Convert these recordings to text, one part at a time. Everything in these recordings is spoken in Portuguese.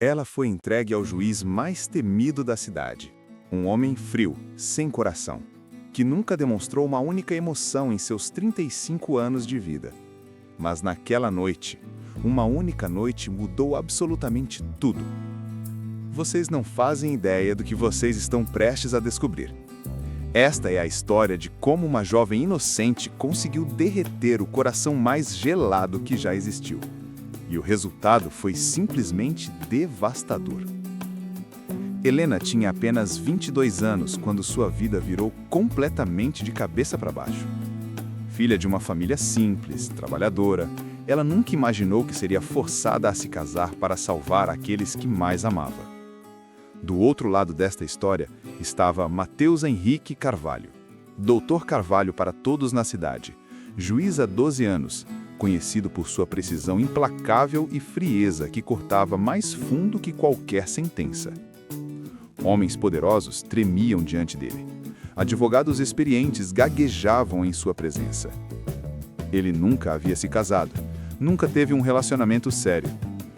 Ela foi entregue ao juiz mais temido da cidade, um homem frio, sem coração, que nunca demonstrou uma única emoção em seus 35 anos de vida. Mas naquela noite, uma única noite mudou absolutamente tudo. Vocês não fazem ideia do que vocês estão prestes a descobrir. Esta é a história de como uma jovem inocente conseguiu derreter o coração mais gelado que já existiu. E o resultado foi simplesmente devastador. Helena tinha apenas 22 anos quando sua vida virou completamente de cabeça para baixo. Filha de uma família simples, trabalhadora, ela nunca imaginou que seria forçada a se casar para salvar aqueles que mais amava. Do outro lado desta história estava Matheus Henrique Carvalho, doutor Carvalho para todos na cidade, juiz há 12 anos, conhecido por sua precisão implacável e frieza que cortava mais fundo que qualquer sentença. Homens poderosos tremiam diante dele. Advogados experientes gaguejavam em sua presença. Ele nunca havia se casado, nunca teve um relacionamento sério.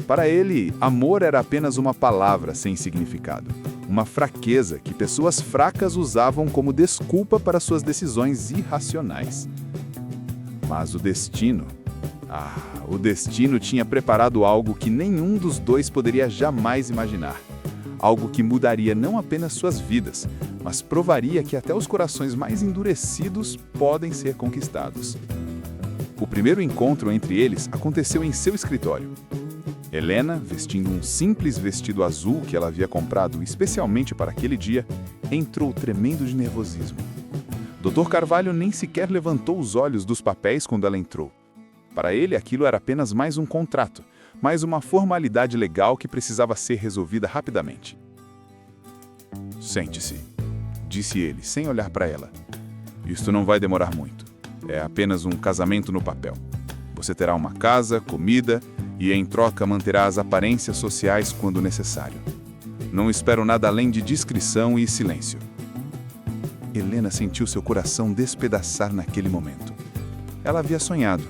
Para ele, amor era apenas uma palavra sem significado, uma fraqueza que pessoas fracas usavam como desculpa para suas decisões irracionais. Mas o destino tinha preparado algo que nenhum dos dois poderia jamais imaginar. Algo que mudaria não apenas suas vidas, mas provaria que até os corações mais endurecidos podem ser conquistados. O primeiro encontro entre eles aconteceu em seu escritório. Helena, vestindo um simples vestido azul que ela havia comprado especialmente para aquele dia, entrou tremendo de nervosismo. Dr. Carvalho nem sequer levantou os olhos dos papéis quando ela entrou. Para ele, aquilo era apenas mais um contrato, mais uma formalidade legal que precisava ser resolvida rapidamente. "Sente-se", disse ele, sem olhar para ela. "Isto não vai demorar muito. É apenas um casamento no papel. Você terá uma casa, comida e, em troca, manterá as aparências sociais quando necessário. Não espero nada além de discrição e silêncio." Helena sentiu seu coração despedaçar naquele momento. Ela havia sonhado,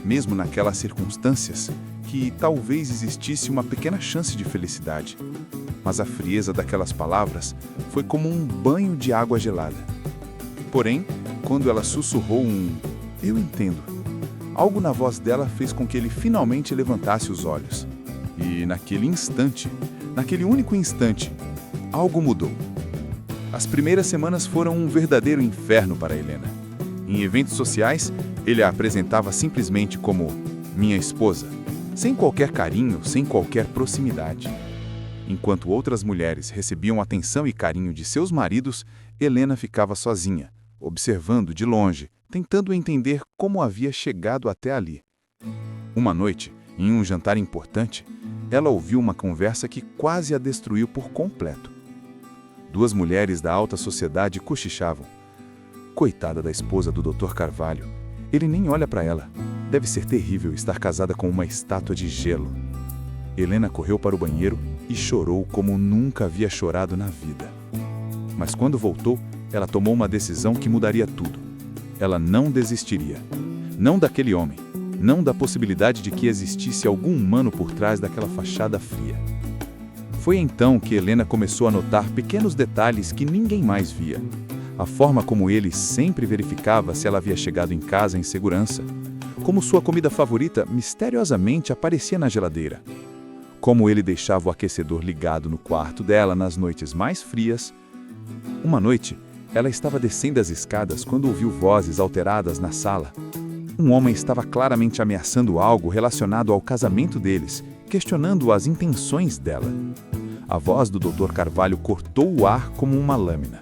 mesmo naquelas circunstâncias, que talvez existisse uma pequena chance de felicidade. Mas a frieza daquelas palavras foi como um banho de água gelada. Porém, quando ela sussurrou "Eu entendo", algo na voz dela fez com que ele finalmente levantasse os olhos. E naquele instante, naquele único instante, algo mudou. As primeiras semanas foram um verdadeiro inferno para Helena. Em eventos sociais, ele a apresentava simplesmente como "minha esposa", sem qualquer carinho, sem qualquer proximidade. Enquanto outras mulheres recebiam atenção e carinho de seus maridos, Helena ficava sozinha, observando de longe, tentando entender como havia chegado até ali. Uma noite, em um jantar importante, ela ouviu uma conversa que quase a destruiu por completo. Duas mulheres da alta sociedade cochichavam. "Coitada da esposa do Dr. Carvalho. Ele nem olha para ela. Deve ser terrível estar casada com uma estátua de gelo." Helena correu para o banheiro e chorou como nunca havia chorado na vida. Mas quando voltou, ela tomou uma decisão que mudaria tudo. Ela não desistiria. Não daquele homem. Não da possibilidade de que existisse algum humano por trás daquela fachada fria. Foi então que Helena começou a notar pequenos detalhes que ninguém mais via. A forma como ele sempre verificava se ela havia chegado em casa em segurança. Como sua comida favorita misteriosamente aparecia na geladeira. Como ele deixava o aquecedor ligado no quarto dela nas noites mais frias. Uma noite, ela estava descendo as escadas quando ouviu vozes alteradas na sala. Um homem estava claramente ameaçando algo relacionado ao casamento deles, questionando as intenções dela. A voz do Dr. Carvalho cortou o ar como uma lâmina.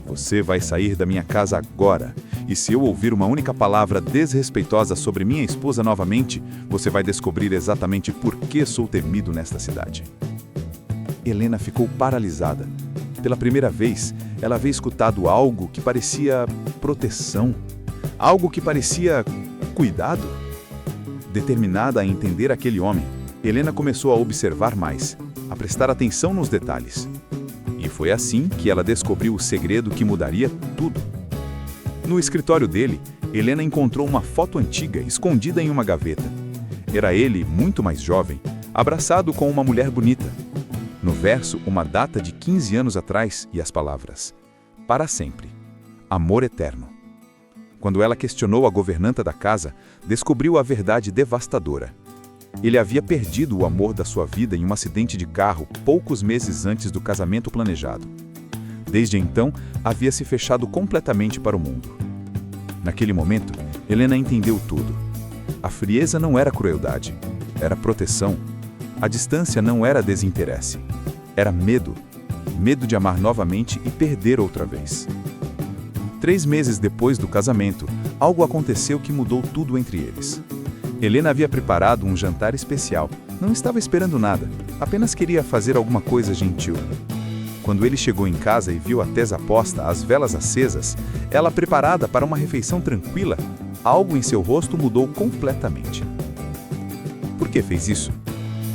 "Você vai sair da minha casa agora, e se eu ouvir uma única palavra desrespeitosa sobre minha esposa novamente, você vai descobrir exatamente por que sou temido nesta cidade." Helena ficou paralisada. Pela primeira vez, ela havia escutado algo que parecia proteção, algo que parecia cuidado. Determinada a entender aquele homem, Helena começou a observar mais, a prestar atenção nos detalhes. E foi assim que ela descobriu o segredo que mudaria tudo. No escritório dele, Helena encontrou uma foto antiga escondida em uma gaveta. Era ele, muito mais jovem, abraçado com uma mulher bonita. No verso, uma data de 15 anos atrás e as palavras: para sempre, amor eterno. Quando ela questionou a governanta da casa, descobriu a verdade devastadora. Ele havia perdido o amor da sua vida em um acidente de carro poucos meses antes do casamento planejado. Desde então, havia se fechado completamente para o mundo. Naquele momento, Helena entendeu tudo. A frieza não era crueldade, era proteção. A distância não era desinteresse, era medo. Medo de amar novamente e perder outra vez. 3 meses depois do casamento, algo aconteceu que mudou tudo entre eles. Helena havia preparado um jantar especial. Não estava esperando nada, apenas queria fazer alguma coisa gentil. Quando ele chegou em casa e viu a tesa posta, as velas acesas, ela preparada para uma refeição tranquila, algo em seu rosto mudou completamente. Por que fez isso?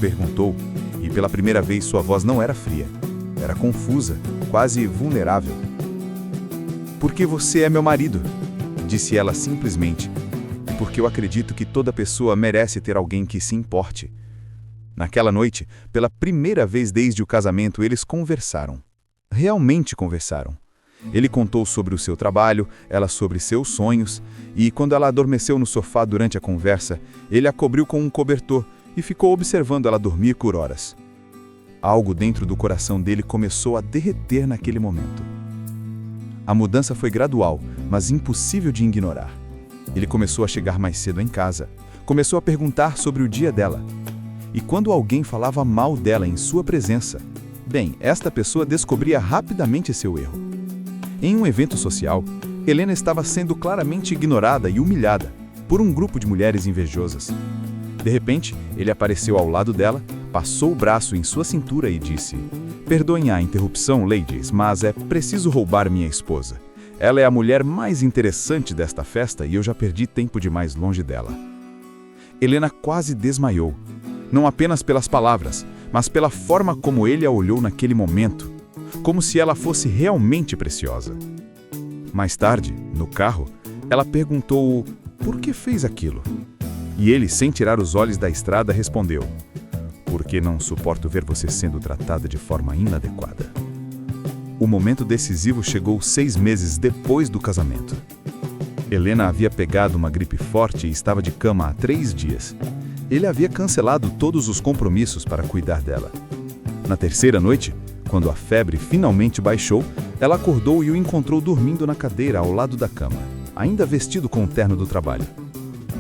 Perguntou, e pela primeira vez sua voz não era fria. Era confusa, quase vulnerável. Porque você é meu marido, disse ela simplesmente. Porque eu acredito que toda pessoa merece ter alguém que se importe. Naquela noite, pela primeira vez desde o casamento, eles conversaram. Realmente conversaram. Ele contou sobre o seu trabalho, ela sobre seus sonhos, e quando ela adormeceu no sofá durante a conversa, ele a cobriu com um cobertor e ficou observando ela dormir por horas. Algo dentro do coração dele começou a derreter naquele momento. A mudança foi gradual, mas impossível de ignorar. Ele começou a chegar mais cedo em casa, começou a perguntar sobre o dia dela. E quando alguém falava mal dela em sua presença, bem, esta pessoa descobria rapidamente seu erro. Em um evento social, Helena estava sendo claramente ignorada e humilhada por um grupo de mulheres invejosas. De repente, ele apareceu ao lado dela, passou o braço em sua cintura e disse: perdoem a interrupção, ladies, mas é preciso roubar minha esposa. Ela é a mulher mais interessante desta festa e eu já perdi tempo demais longe dela. Helena quase desmaiou, não apenas pelas palavras, mas pela forma como ele a olhou naquele momento, como se ela fosse realmente preciosa. Mais tarde, no carro, ela perguntou por que fez aquilo. E ele, sem tirar os olhos da estrada, respondeu: porque não suporto ver você sendo tratada de forma inadequada. O momento decisivo chegou 6 meses depois do casamento. Helena havia pegado uma gripe forte e estava de cama há 3 dias. Ele havia cancelado todos os compromissos para cuidar dela. Na terceira noite, quando a febre finalmente baixou, ela acordou e o encontrou dormindo na cadeira ao lado da cama, ainda vestido com o terno do trabalho.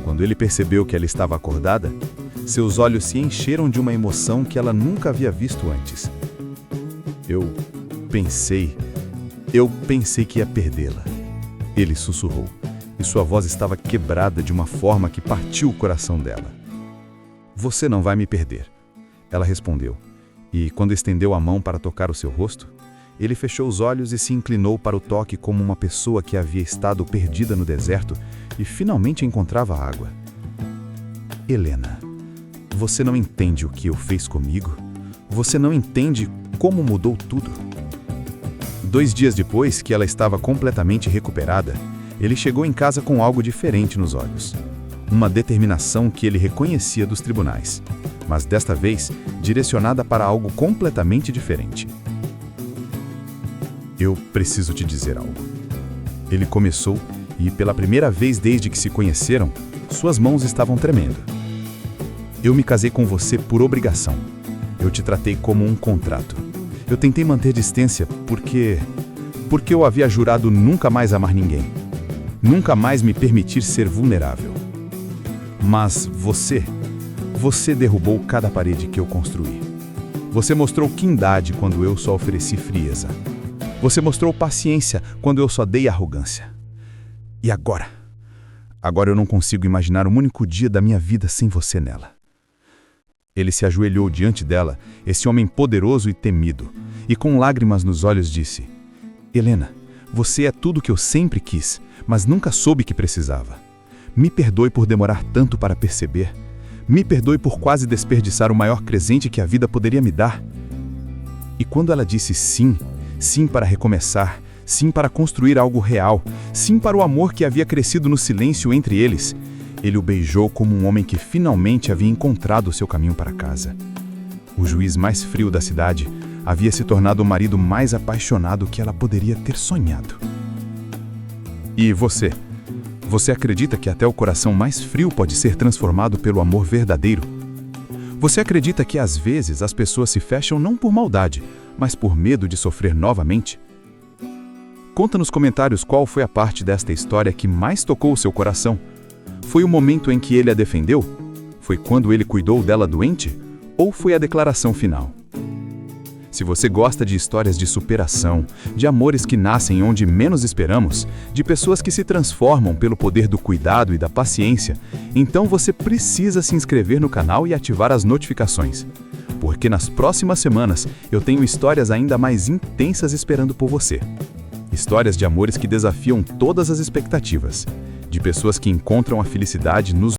Quando ele percebeu que ela estava acordada, seus olhos se encheram de uma emoção que ela nunca havia visto antes. Eu pensei que ia perdê-la. Ele sussurrou, e sua voz estava quebrada de uma forma que partiu o coração dela. Você não vai me perder, ela respondeu, e quando estendeu a mão para tocar o seu rosto, ele fechou os olhos e se inclinou para o toque como uma pessoa que havia estado perdida no deserto e finalmente encontrava água. Helena, você não entende o que eu fiz comigo? Você não entende como mudou tudo? 2 dias depois que ela estava completamente recuperada, ele chegou em casa com algo diferente nos olhos. Uma determinação que ele reconhecia dos tribunais, mas desta vez direcionada para algo completamente diferente. Eu preciso te dizer algo. Ele começou e, pela primeira vez desde que se conheceram, suas mãos estavam tremendo. Eu me casei com você por obrigação. Eu te tratei como um contrato. Eu tentei manter distância porque eu havia jurado nunca mais amar ninguém. Nunca mais me permitir ser vulnerável. Mas você derrubou cada parede que eu construí. Você mostrou quindade quando eu só ofereci frieza. Você mostrou paciência quando eu só dei arrogância. E agora? Agora eu não consigo imaginar um único dia da minha vida sem você nela. Ele se ajoelhou diante dela, esse homem poderoso e temido, e com lágrimas nos olhos disse: Helena, você é tudo que eu sempre quis, mas nunca soube que precisava. Me perdoe por demorar tanto para perceber. Me perdoe por quase desperdiçar o maior presente que a vida poderia me dar. E quando ela disse sim, sim para recomeçar, sim para construir algo real, sim para o amor que havia crescido no silêncio entre eles, Ele o beijou como um homem que finalmente havia encontrado o seu caminho para casa. O juiz mais frio da cidade havia se tornado o marido mais apaixonado que ela poderia ter sonhado. E você? Você acredita que até o coração mais frio pode ser transformado pelo amor verdadeiro? Você acredita que às vezes as pessoas se fecham não por maldade, mas por medo de sofrer novamente? Conta nos comentários qual foi a parte desta história que mais tocou o seu coração. Foi o momento em que ele a defendeu? Foi quando ele cuidou dela doente? Ou foi a declaração final? Se você gosta de histórias de superação, de amores que nascem onde menos esperamos, de pessoas que se transformam pelo poder do cuidado e da paciência, então você precisa se inscrever no canal e ativar as notificações. Porque nas próximas semanas eu tenho histórias ainda mais intensas esperando por você. Histórias de amores que desafiam todas as expectativas, de pessoas que encontram a felicidade nos